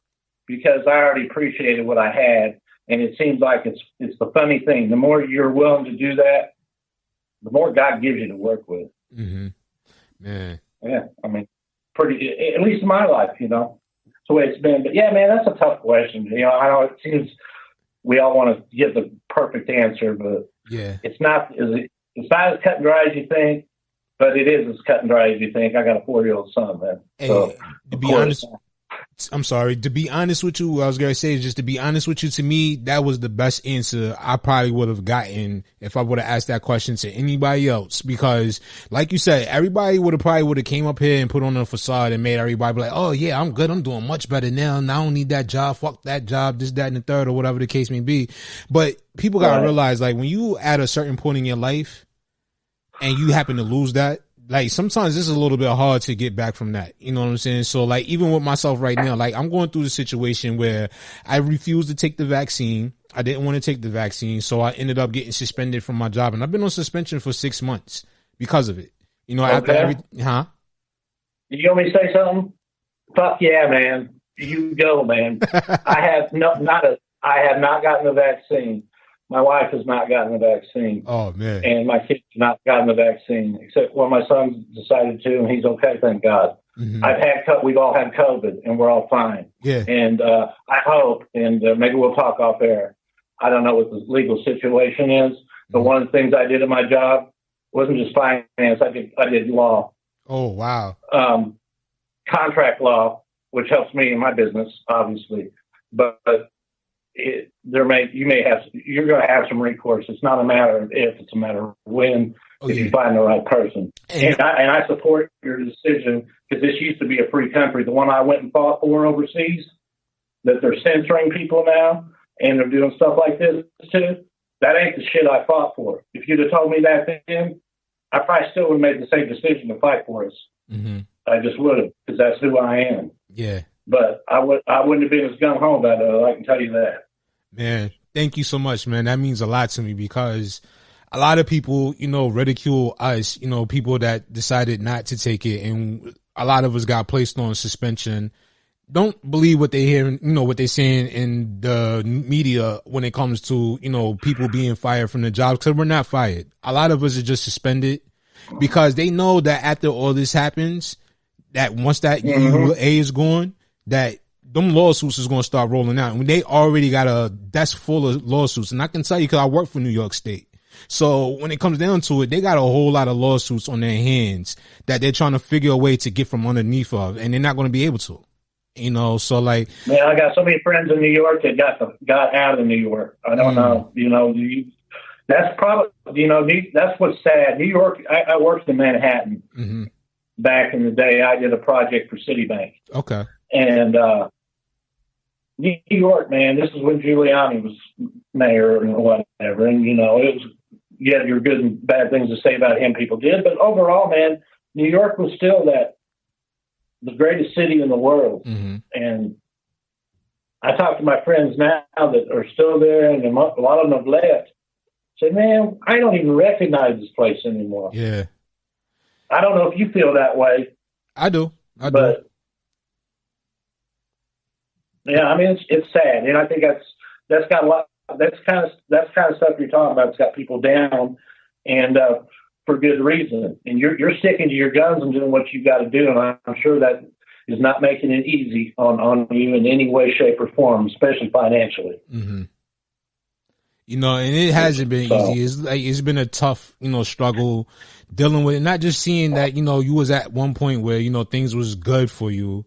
because I already appreciated what I had. And it seems like it's the funny thing. The more you're willing to do that, the more God gives you to work with. Man. Yeah, I mean, pretty, at least in my life, the way it's been. But yeah, man, that's a tough question. I know it seems we all want to give the perfect answer, but it's not as cut and dry as you think, but it is as cut and dry as you think. I got a 4-year-old son, man. Hey, so, to be honest, I'm sorry. To be honest with you, what I was going to say is just to be honest with you, to me, that was the best answer I probably would have gotten if I would have asked that question to anybody else. Because like you said, everybody would have came up here and put on a facade and made everybody be like, oh yeah, I'm good. I'm doing much better now. And I don't need that job. Fuck that job, this, that, and the third, or whatever the case may be. But people got to realize, like, when you at a certain point in your life and you happen to lose that, like, sometimes this is a little bit hard to get back from that. You know what I'm saying? So, like, even with myself right now, like, I'm going through the situation where I refused to take the vaccine. I didn't want to take the vaccine. So I ended up getting suspended from my job. And I've been on suspension for 6 months because of it. After You want me to say something? Fuck yeah, man. You go, man. I have not gotten the vaccine. My wife has not gotten the vaccine. Oh, man. And my kids have not gotten the vaccine, except when my son decided to, and he's okay, thank God. We've all had COVID, and we're all fine. Yeah. And I hope, and maybe we'll talk off air. I don't know what the legal situation is, but one of the things I did in my job wasn't just finance. I did law. Oh, wow. Contract law, which helps me in my business, obviously. But you're going to have some recourse. It's not a matter of if, it's a matter of when, if you find the right person. And I support your decision, because this used to be a free country. The one I went and fought for overseas, that they're censoring people now, and they're doing stuff like this too, that ain't the shit I fought for. If you'd have told me that then, I probably still would have made the same decision to fight for us. I just would have, because that's who I am. Yeah. But I wouldn't have been as gung-ho about it, I can tell you that. Man, thank you so much, man. That means a lot to me, because a lot of people, ridicule us, people that decided not to take it. And a lot of us got placed on suspension. Don't believe what they hear, what they're saying in the media when it comes to, people being fired from the jobs, because we're not fired. A lot of us are just suspended because they know that after all this happens, that once that UA is gone, that them lawsuits is going to start rolling out. And they already got a desk full of lawsuits. And I can tell you, because I work for New York State. So when it comes down to it, they got a whole lot of lawsuits on their hands that they're trying to figure a way to get from underneath of, and they're not going to be able to. So like, man, I got so many friends in New York that got out of New York. I don't know, that's probably, that's what's sad. New York, I worked in Manhattan back in the day. I did a project for Citibank. Okay. And, New York, man, this is when Giuliani was mayor and whatever. And, it was, you had your good and bad things to say about him, people did. But overall, man, New York was still the greatest city in the world. And I talk to my friends now that are still there, and a lot of them have left. Say, man, I don't even recognize this place anymore. Yeah. I don't know if you feel that way. I do. But yeah, I mean, it's sad, and I think that's got a lot. That's kind of stuff you're talking about. It's got people down, and for good reason. And you're sticking to your guns and doing what you got to do. And I'm sure that is not making it easy on you in any way, shape, or form, especially financially. And it hasn't been easy. It's been a tough, struggle dealing with it, not just seeing that, you know, you was at one point where, you know, things was good for you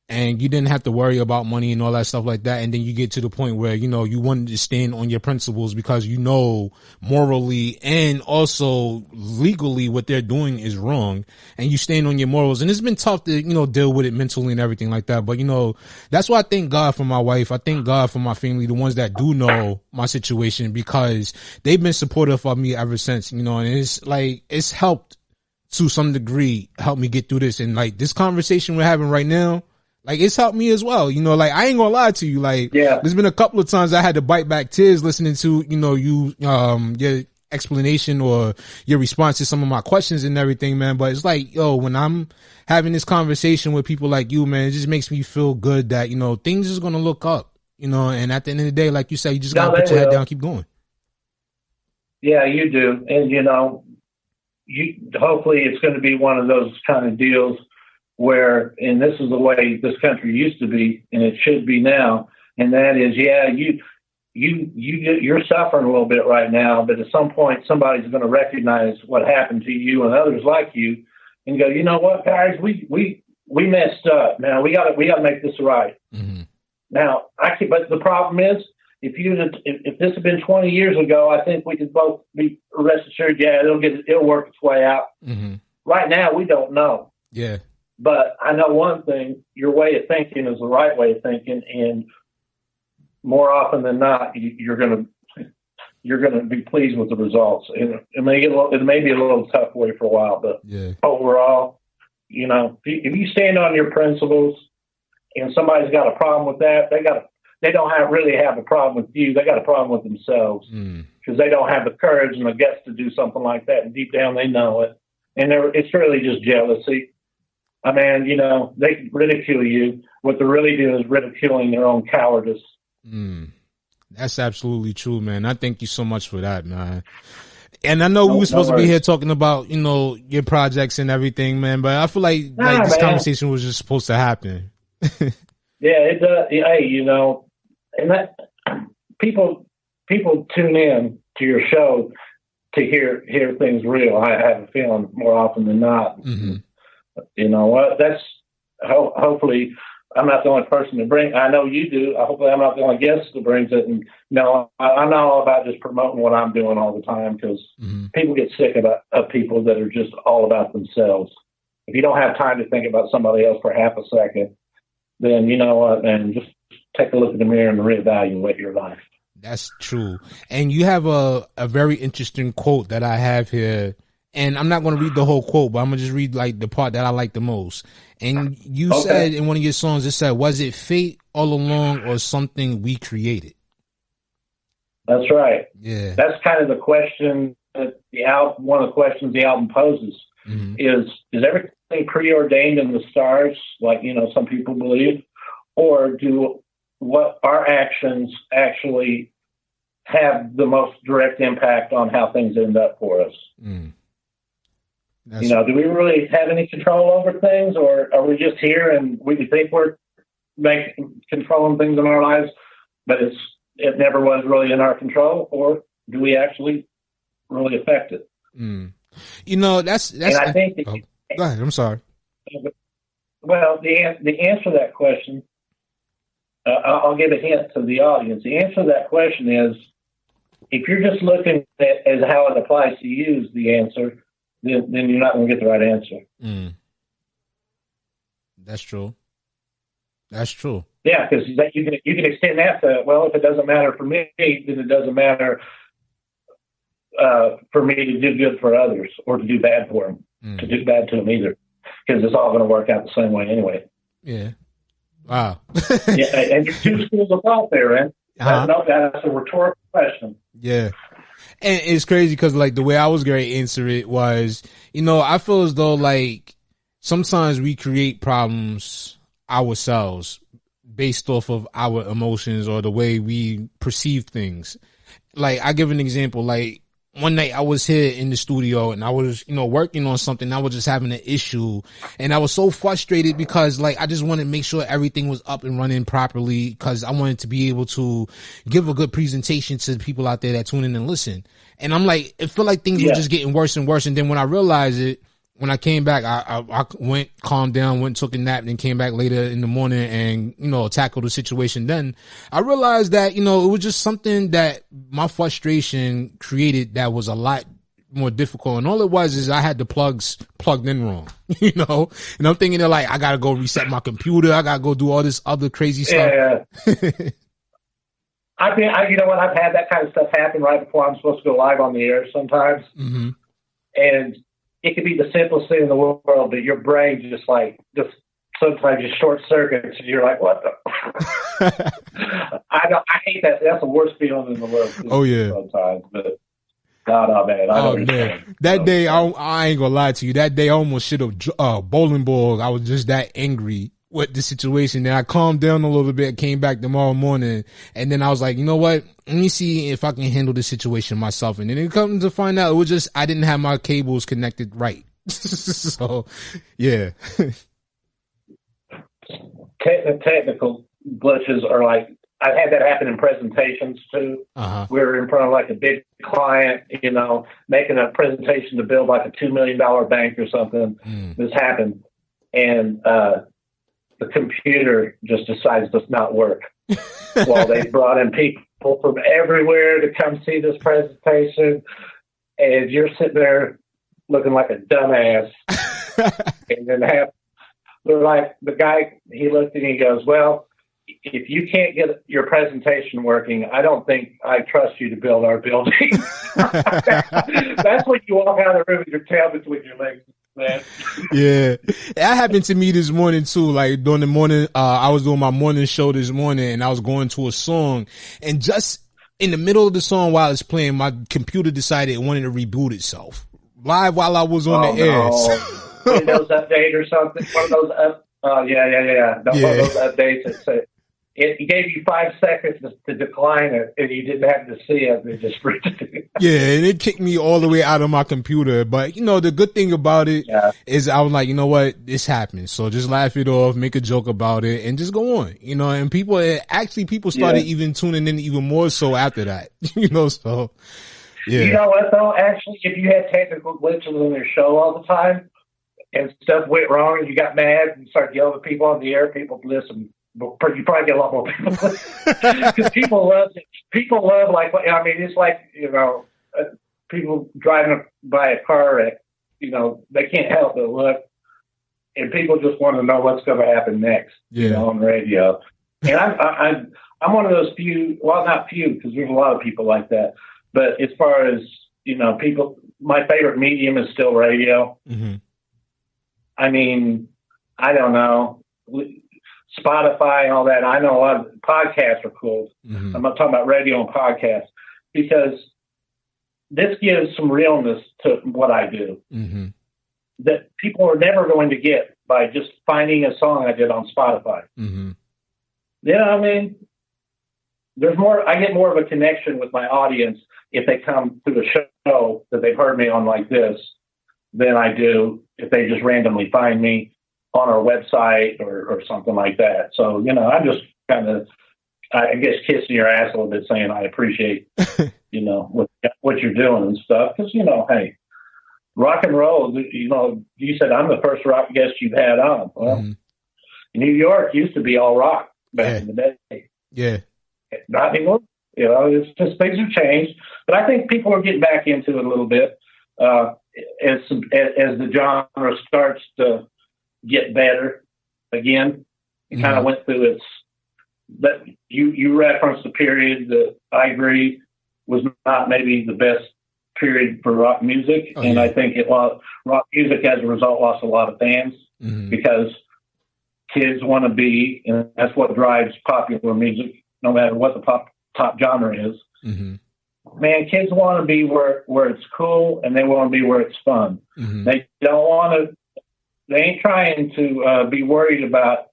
and you didn't have to worry about money and all that stuff like that. And then you get to the point where, you know, you wanted to stand on your principles because you know morally and also legally what they're doing is wrong, and you stand on your morals. And it's been tough to, you know, deal with it mentally and everything like that. But, you know, that's why I thank God for my wife. I thank God for my family, the ones that do know my situation, because they've been supportive of me ever since, you know, and it's like, it's helped to some degree help me get through this. And like this conversation we're having right now, like it's helped me as well. You know, like I ain't gonna lie to you. Like, there's been a couple of times I had to bite back tears listening to, you know, your explanation or your response to some of my questions and everything, man. But it's like, yo, when I'm having this conversation with people like you, man, it just makes me feel good that, you know, things is going to look up, you know, and at the end of the day, like you said, you just got to put your head down, keep going. Yeah, you do. And, you know, hopefully it's going to be one of those kind of deals where, and this is the way this country used to be, and it should be now, and that is, you're suffering a little bit right now, but at some point somebody's going to recognize what happened to you and others like you, and go, you know what, guys, we messed up. Now we got to make this right. Mm-hmm. Now but the problem is, if this had been 20 years ago, I think we could both be rest assured, it'll work its way out. Mm-hmm. Right now, we don't know. Yeah. But I know one thing: your way of thinking is the right way of thinking, and more often than not, you're going to be pleased with the results. And it may be a little tough way for a while, but overall, you know, if you stand on your principles, and somebody's got a problem with that, they don't really have a problem with you. They got a problem with themselves because they don't have the courage and the guts to do something like that. And deep down, they know it, and it's really just jealousy. I mean, you know, they ridicule you. What they're really doing is ridiculing their own cowardice. That's absolutely true, man. I thank you so much for that, man. And I know we were supposed to be here talking about, you know, your projects and everything, man, but I feel like this conversation was just supposed to happen. Yeah, it does. Hey, you know, and that people tune in to your show to hear things real. I have a feeling more often than not. Mm-hmm. You know what? That's hopefully I'm not the only person to bring. I know you do. Hopefully, I'm not the only guest that brings it. And no, I'm not all about just promoting what I'm doing all the time, because people get sick of people that are just all about themselves. If you don't have time to think about somebody else for half a second, then you know what? And just take a look in the mirror and reevaluate your life. That's true. And you have a very interesting quote that I have here. And I'm not going to read the whole quote, but I'm going to just read like the part that I like the most. And you said in one of your songs, it said, "Was it fate all along or something we created?" That's right. Yeah. That's kind of the question that one of the questions the album poses is everything preordained in the stars, like, you know, some people believe, or do what our actions actually have the most direct impact on how things end up for us? You know, do we really have any control over things, or are we just here and we think we're controlling things in our lives, but it never was really in our control, or do we actually really affect it? You know, that's. And I think that, go ahead. I'm sorry. Well, the answer to that question, I'll give a hint to the audience. The answer to that question is, if you're just looking at as how it applies to you as the answer, then you're not going to get the right answer. That's true. That's true. Yeah, because you can extend that to, well, if it doesn't matter for me, then it doesn't matter for me to do good for others or to do bad for them, to do bad to them either, because it's all going to work out the same way anyway. Yeah. Wow. Yeah, and there's two schools of thought there, man. That's a rhetorical question. Yeah. And it's crazy because, like, the way I was going to answer it was, you know, I feel as though, like, sometimes we create problems ourselves based off of our emotions or the way we perceive things. Like, I give an example, like, one night I was here in the studio and I was, working on something. I was just having an issue and I was so frustrated because like, I just wanted to make sure everything was up and running properly because I wanted to be able to give a good presentation to the people out there that tune in and listen. And I'm like, it felt like things were just getting worse and worse. And then when I realized it, when I came back, I went, calmed down, went, took a nap, and then came back later in the morning and, tackled the situation. Then I realized that, it was just something that my frustration created that was a lot more difficult. And all it was is I had the plugs plugged in wrong, and I'm thinking that like, I got to go reset my computer. I got to go do all this other crazy stuff. Yeah. You know what? I've had that kind of stuff happen right before I'm supposed to go live on the air sometimes. Mm-hmm. And it could be the simplest thing in the world, but your brain just sometimes just short circuits, and you're like, "What the?" I hate that. That's the worst feeling in the world. Oh yeah. Sometimes, but no, man. Oh man, that day I ain't gonna lie to you. That day I almost should have bowling ball. I was just that angry with the situation. Then I calmed down a little bit, came back tomorrow morning, and then I was like, you know what? Let me see if I can handle the situation myself. And then it comes to find out it was just I didn't have my cables connected right. So, yeah. Technical glitches are like, I've had that happen in presentations too. Uh-huh. We were in front of like a big client, making a presentation to build like a $2 million bank or something. This happened. And, the computer just decides does not work. Well, they brought in people from everywhere to come see this presentation, and you're sitting there looking like a dumbass. And then they're like, the guy, he looked and he goes, "Well, if you can't get your presentation working, I don't think I trust you to build our building." That's when you walk out of the room with your tail between your legs. Man. Yeah, that happened to me this morning too. Like during the morning, I was doing my morning show this morning and I was going to a song, and just in the middle of the song while it's playing, my computer decided it wanted to reboot itself live while I was on the air. Windows update or something. One of those one of those updates that say it gave you 5 seconds to decline it, and you didn't have to see it. It just yeah, and it kicked me all the way out of my computer. But the good thing about it is I was like, you know what, this happened, so just laugh it off, make a joke about it, and just go on. And people started even tuning in even more so after that. So yeah. You know what though? Actually, if you had technical glitches in your show all the time and stuff went wrong, and you got mad and started yelling at people on the air, people listen. You probably get a lot more people because people love it. People love it's like people driving by a car wreck. They can't help but look, and people just want to know what's going to happen next. On radio. And I'm one of those few. Well, not few because there's a lot of people like that. But as far as people, my favorite medium is still radio. Mm-hmm. I mean, I don't know. Spotify and all that. I know a lot of podcasts are cool. Mm-hmm. I'm not talking about radio and podcasts because this gives some realness to what I do that people are never going to get by just finding a song I did on Spotify. Mm-hmm. You know what I mean? There's more. I get more of a connection with my audience if they come to the show that they've heard me on like this than I do if they just randomly find me on our website or something like that. So, I'm just kind of, I guess, kissing your ass a little bit saying I appreciate, what you're doing and stuff. Because, hey, rock and roll, you said I'm the first rock guest you've had on. Well, New York used to be all rock back in the day. Yeah. Not anymore. It's just things have changed. But I think people are getting back into it a little bit as the genre starts to get better again. It kind of went through but you referenced a period that I agree was not maybe the best period for rock music. And I think rock music as a result lost a lot of fans because kids want to be, and that's what drives popular music, no matter what the top genre is. Man, kids want to be where it's cool, and they want to be where it's fun. They don't want to. They ain't trying to be worried about,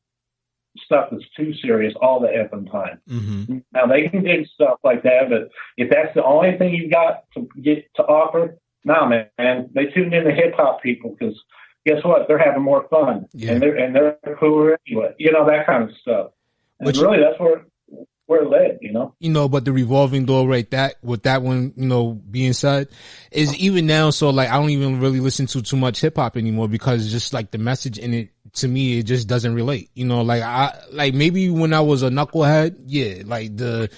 stuff that's too serious all the effing time. Mm-hmm. Now they can dig stuff like that, but if that's the only thing you've got to get to offer, nah, man, they tuned in to hip hop people because guess what? They're having more fun, and they're cooler anyway. You know, that kind of stuff. And really, that's where it led. You know, but the revolving door, right? That with that one, being said, is even now. So like, I don't even really listen to too much hip hop anymore because just like the message in it, to me, it just doesn't relate. Like maybe when I was a knucklehead, yeah, like the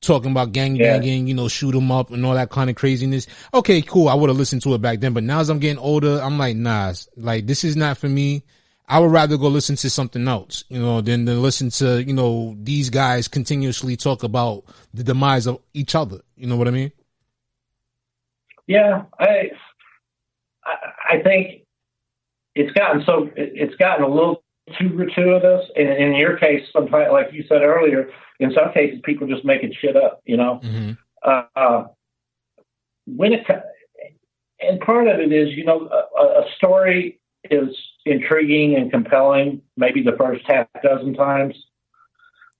talking about gang banging, shoot 'em up and all that kind of craziness. Okay, cool. I would have listened to it back then, but now as I'm getting older, I'm like, nah, like this is not for me. I would rather go listen to something else, than to listen to, these guys continuously talk about the demise of each other. You know what I mean? Yeah, I think it's gotten a little too gratuitous. And in your case, sometimes, like you said earlier, in some cases, people just making shit up, Mm-hmm. And part of it is, a story is intriguing and compelling, maybe the first half dozen times.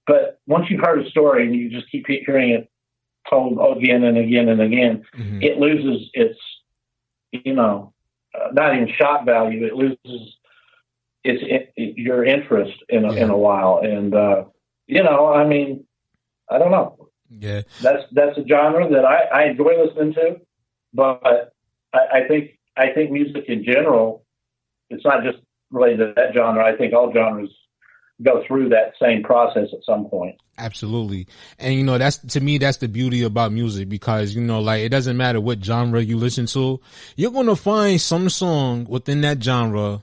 But once you've heard a story and you just keep hearing it told again and again and again, mm-hmm. it loses its, not even shock value. It loses your interest in a while. And, I mean, I don't know. Yeah. That's a genre that I enjoy listening to, but I think music in general, it's not just related to that genre. I think all genres go through that same process at some point. Absolutely. And that's, to me, that's the beauty about music because, like it doesn't matter what genre you listen to, you're going to find some song within that genre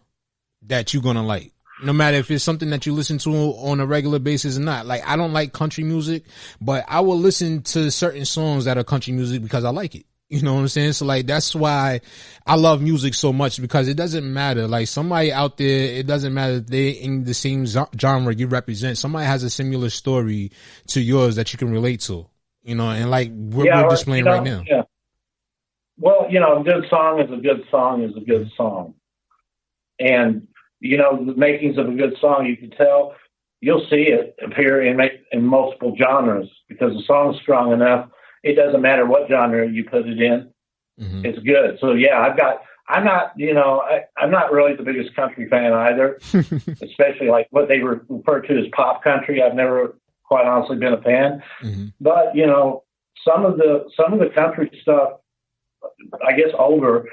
that you're going to like. No matter if it's something that you listen to on a regular basis or not. Like, I don't like country music, but I will listen to certain songs that are country music because I like it. You know what I'm saying? So like, that's why I love music so much because it doesn't matter. Like somebody out there, it doesn't matter if they're in the same genre you represent. Somebody has a similar story to yours that you can relate to, and like we're displaying right now. Yeah. Well, a good song is a good song is a good song. And, the makings of a good song, you can tell, you'll see it appear in multiple genres because the song's strong enough. It doesn't matter what genre you put it in. Mm-hmm. It's good. So yeah, I'm not really the biggest country fan either, especially like what they refer to as pop country. I've never quite honestly been a fan, mm-hmm. but some of the country stuff, I guess older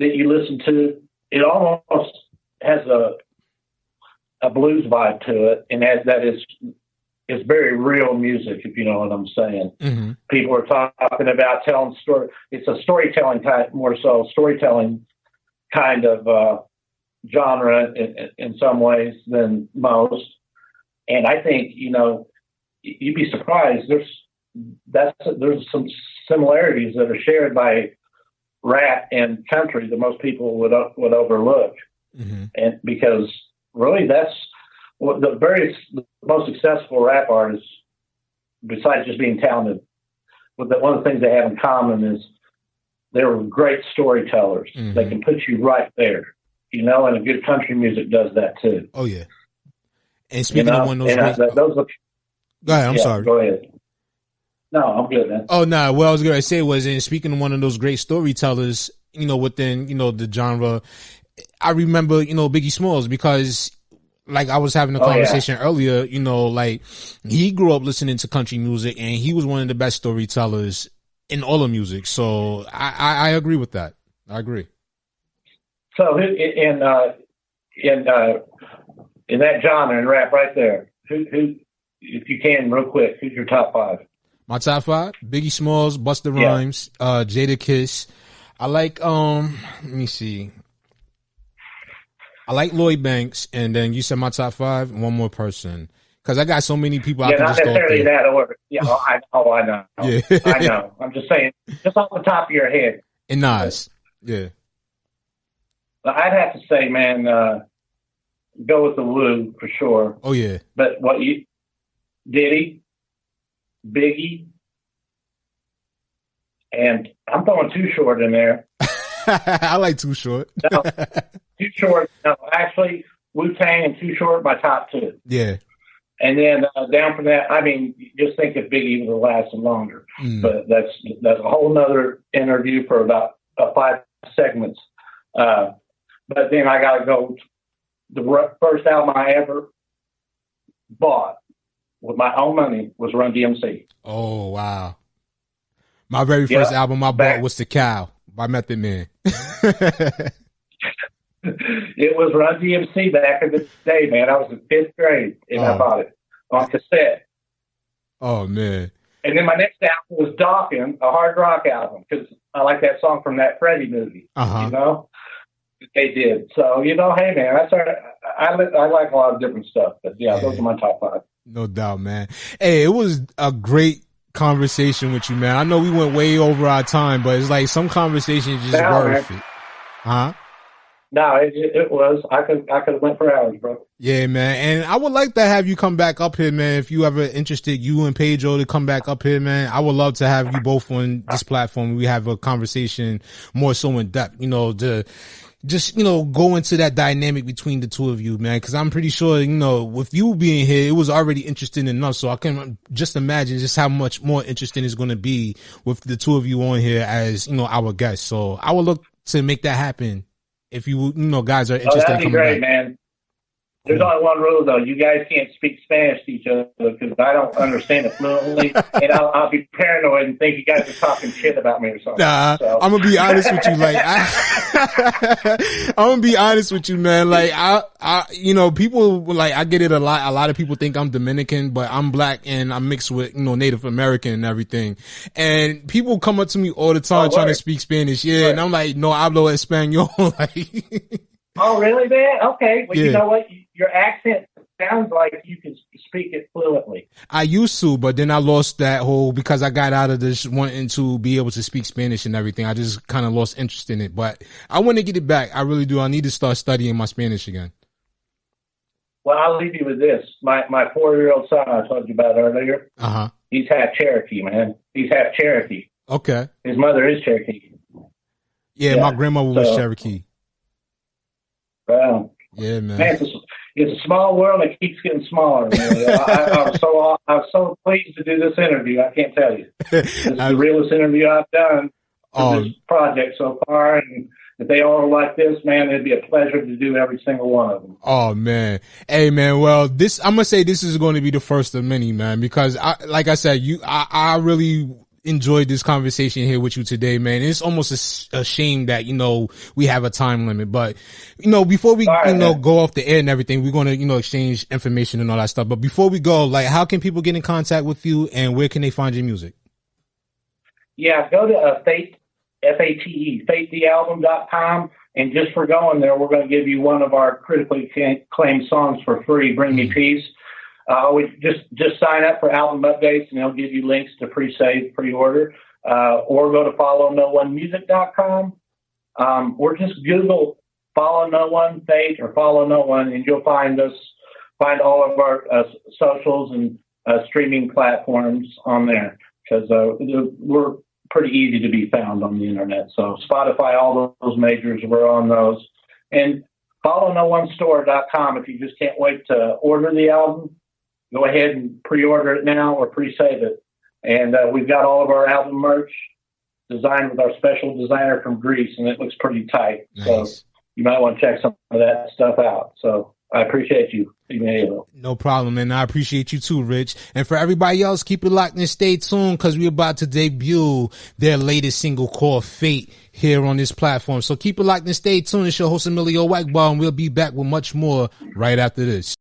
that you listen to, it almost has a blues vibe to it, and that is it's very real music, if you know what I'm saying. Mm-hmm. People are talking about telling story. It's a storytelling type, more so storytelling kind of genre in some ways than most. And I think you'd be surprised. There's some similarities that are shared by rap and country that most people would overlook. Mm-hmm. And because really that's what the most successful rap artists, besides just being talented, one of the things they have in common is they're great storytellers. Mm-hmm. They can put you right there, and a good country music does that too. Oh yeah. And speaking of one of those, go ahead. I'm sorry. Go ahead. No, I'm good, man. Oh no, what I was going to say was, in speaking of one of those great storytellers, within the genre, I remember Biggie Smalls because, like I was having a conversation earlier, like he grew up listening to country music and he was one of the best storytellers in all of music. So I agree with that. I agree. So in that genre and rap right there, who, if you can, real quick, who's your top five? My top five: Biggie Smalls, Busta Rhymes, Jadakiss. I like let me see. I like Lloyd Banks, and then you said my top five. One more person, because I got so many people. I can just go through. Not necessarily that order. Yeah, I know. Yeah. I know. I'm just saying, just off the top of your head. And Nas, yeah. But I'd have to say, man, go with the Woo for sure. Oh yeah. But Diddy, Biggie, and I'm throwing Too Short in there. I like Too Short. Too Short. No, actually, Wu-Tang and Too Short, my top two. Yeah. And then down from that, I mean, just think if Biggie would have lasted longer. But that's a whole nother interview for about 5 segments. But then I got to go. The first album I ever bought with my own money was Run DMC. Oh, wow. My very first album I bought was The Cow by Method Man. It was Run DMC back in the day, man. I was in 5th grade and I bought it on cassette. Oh, man. And then my next album was Dawkins, a hard rock album, because I like that song from that Freddy movie, you know? They did. So, you know, hey, man, I like a lot of different stuff. But, yeah, those are my top 5. No doubt, man. Hey, it was a great conversation with you, man. I know we went way over our time, but it's like some conversations just worth it. Huh? No, it was. I could have went for hours, bro. Yeah, man. And I would like to have you come back up here, man. If you ever interested, you and Pedro, to come back up here, man. I would love to have you both on this platform. We have a conversation more so in depth, you know, to just, you know, go into that dynamic between the two of you, man. Cause I'm pretty sure, you know, with you being here, it was already interesting enough. So I can just imagine just how much more interesting it's going to be with the two of you on here as, you know, our guests. So I would look to make that happen. If you know, guys are interested that'd be in coming great, back. Man. There's only one rule, though. You guys can't speak Spanish to each other because I don't understand it fluently, and I'll be paranoid and think you guys are talking shit about me or something. Nah, so. I'm gonna be honest with you. Like, I'm gonna be honest with you, man. Like, I, you know, people like, I get it a lot. A lot of people think I'm Dominican, but I'm black and I'm mixed with, you know, Native American and everything. And people come up to me all the time trying to speak Spanish. Yeah, and I'm like, no hablo español. Like. Oh, really, man? Okay. Well, you know what? Your accent sounds like you can speak it fluently. I used to, but then I lost that whole, because I got out of this wanting to be able to speak Spanish and everything. I just kind of lost interest in it, but I want to get it back. I really do. I need to start studying my Spanish again. Well, I'll leave you with this. My 4-year-old son I told you about earlier, he's half Cherokee, man. He's half Cherokee. Okay. His mother is Cherokee. Yeah, my grandmother was Cherokee. Wow. Yeah, man. It's a small world that keeps getting smaller. I was so pleased to do this interview. I can't tell you. This is the realest interview I've done for this project so far. And if they all are like this, man, it'd be a pleasure to do every single one of them. Oh, man. Hey, man. Well, I'm going to say this is going to be the first of many, man, because like I said, I really enjoyed this conversation here with you today, man. It's almost a shame that, you know, we have a time limit, but, you know, before we, go off the air and everything, we're going to, you know, exchange information and all that stuff. But before we go, like, how can people get in contact with you and where can they find your music? Yeah, go to Fate, F-A-T-E, fatethealbum.com. And just for going there, we're going to give you one of our critically acclaimed songs for free, Bring Me Peace. We just sign up for album updates and they'll give you links to pre-save, pre-order, or go to follownoOnemusic.com. Or just Google Follow No One Fate or Follow No One, and you'll find all of our socials and streaming platforms on there, because we're pretty easy to be found on the internet. So Spotify, all those majors, we're on those. And follownoonestore.com, if you just can't wait to order the album, go ahead and pre-order it now or pre-save it. And we've got all of our album merch designed with our special designer from Greece, and it looks pretty tight. Nice. So you might want to check some of that stuff out. So I appreciate you, Emelio. No problem, and I appreciate you too, Rich. And for everybody else, keep it locked and stay tuned, because we're about to debut their latest single called Fate here on this platform. So keep it locked and stay tuned. It's your host, Emelio Egbar, and we'll be back with much more right after this.